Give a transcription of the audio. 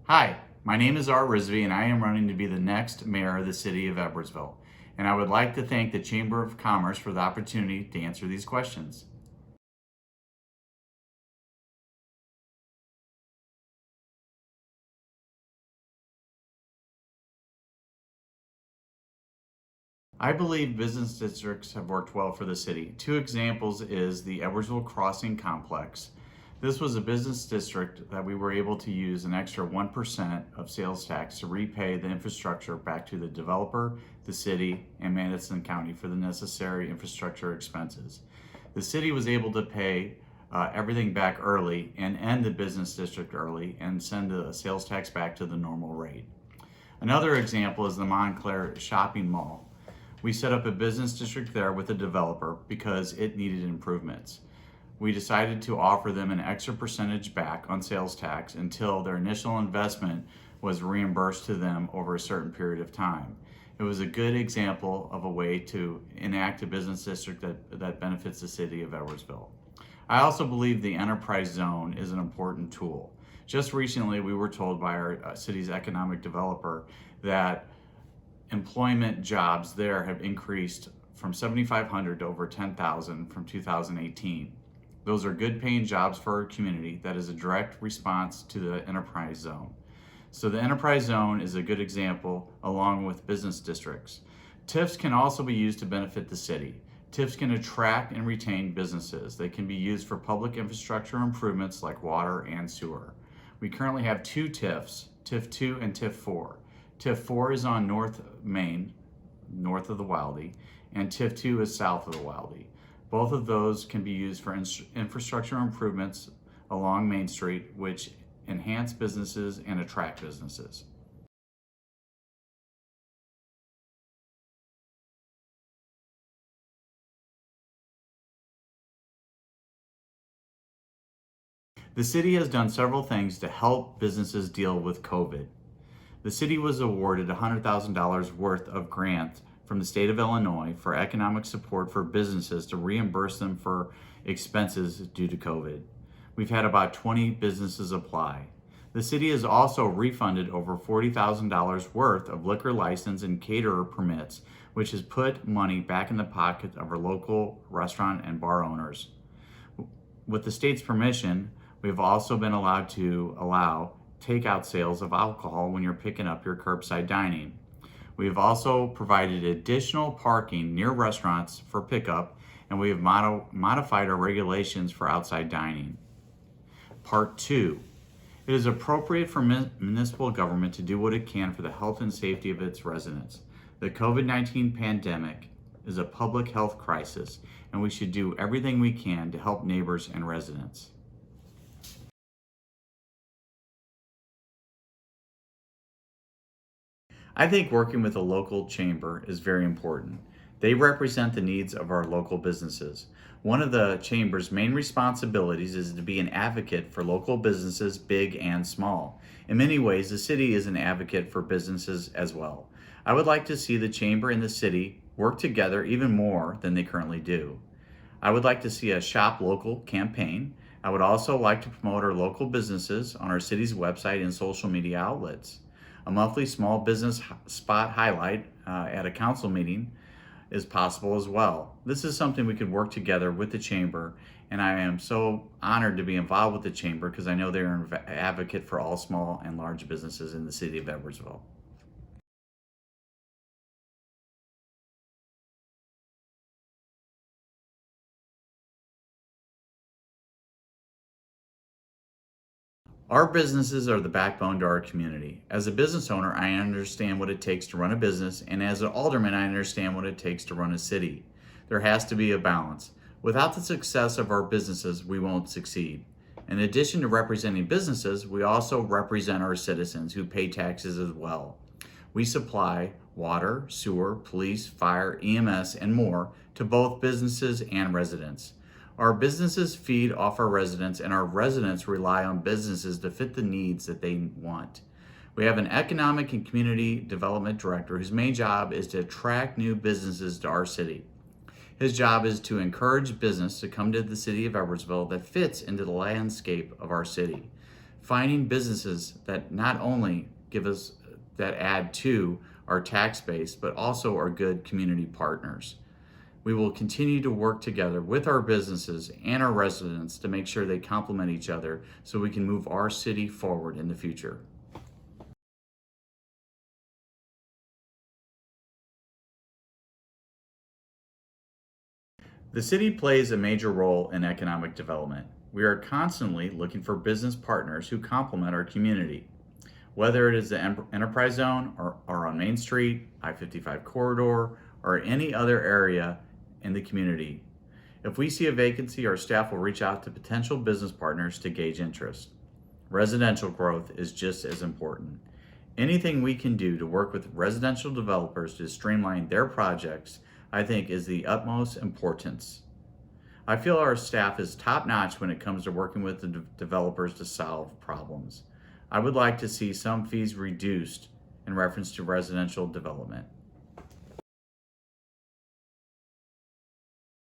Hi, my name is ArtRisavy and I am running to be the next mayor of the city of Edwardsville. And I would like to thank the Chamber of Commerce for the opportunity to answer these questions. I believe business districts have worked well for the city. Two examples is the Edwardsville Crossing Complex. This was a business district that we were able to use an extra 1% of sales tax to repay the infrastructure back to the developer, the city, and Madison County for the necessary infrastructure expenses. The city was able to pay everything back early and end the business district early and send the sales tax back to the normal rate. Another example is the Montclair Shopping Mall. We set up a business district there with a developer because it needed improvements. We decided to offer them an extra percentage back on sales tax until their initial investment was reimbursed to them over a certain period of time. It was a good example of a way to enact a business district that benefits the city of Edwardsville. I also believe the enterprise zone is an important tool. Just recently, we were told by our city's economic developer that employment jobs there have increased from 7,500 to over 10,000 from 2018. Those are good paying jobs for our community. That is a direct response to the enterprise zone. So the enterprise zone is a good example along with business districts. TIFs can also be used to benefit the city. TIFs can attract and retain businesses. They can be used for public infrastructure improvements like water and sewer. We currently have two TIFs, TIF 2 and TIF 4. TIF 4 is on North Main, north of the Wildey, and TIF 2 is south of the Wildey. Both of those can be used for infrastructure improvements along Main Street, which enhance businesses and attract businesses. The city has done several things to help businesses deal with COVID. The city was awarded $100,000 worth of grants from the state of Illinois for economic support for businesses to reimburse them for expenses due to COVID. We've had about 20 businesses apply. The city has also refunded over $40,000 worth of liquor license and caterer permits, which has put money back in the pocket of our local restaurant and bar owners. With the state's permission, we've also been allowed to allow takeout sales of alcohol when you're picking up your curbside dining. We have also provided additional parking near restaurants for pickup, and we have modified our regulations for outside dining. Part 2. It is appropriate for municipal government to do what it can for the health and safety of its residents. The COVID-19 pandemic is a public health crisis, and we should do everything we can to help neighbors and residents. I think working with a local chamber is very important. They represent the needs of our local businesses. One of the chamber's main responsibilities is to be an advocate for local businesses, big and small. In many ways, the city is an advocate for businesses as well. I would like to see the chamber and the city work together even more than they currently do. I would like to see a Shop Local campaign. I would also like to promote our local businesses on our city's website and social media outlets. A monthly small business spot highlight at a council meeting is possible as well. This is something we could work together with the chamber, and I am so honored to be involved with the chamber because I know they're an advocate for all small and large businesses in the city of Edwardsville. Our businesses are the backbone to our community. As a business owner, I understand what it takes to run a business, and as an alderman, I understand what it takes to run a city. There has to be a balance. Without the success of our businesses, we won't succeed. In addition to representing businesses, we also represent our citizens who pay taxes as well. We supply water, sewer, police, fire, EMS, and more to both businesses and residents. Our businesses feed off our residents, and our residents rely on businesses to fit the needs that they want. We have an economic and community development director whose main job is to attract new businesses to our city. His job is to encourage business to come to the city of Edwardsville that fits into the landscape of our city. finding businesses that not only that add to our tax base, but also are good community partners. We will continue to work together with our businesses and our residents to make sure they complement each other so we can move our city forward in the future. The city plays a major role in economic development. We are constantly looking for business partners who complement our community. Whether it is the Enterprise Zone or on Main Street, I-55 corridor, or any other area in the community. If we see a vacancy, our staff will reach out to potential business partners to gauge interest. Residential growth is just as important. Anything we can do to work with residential developers to streamline their projects, I think, is the utmost importance. I feel our staff is top-notch when it comes to working with the developers to solve problems. I would like to see some fees reduced in reference to residential development.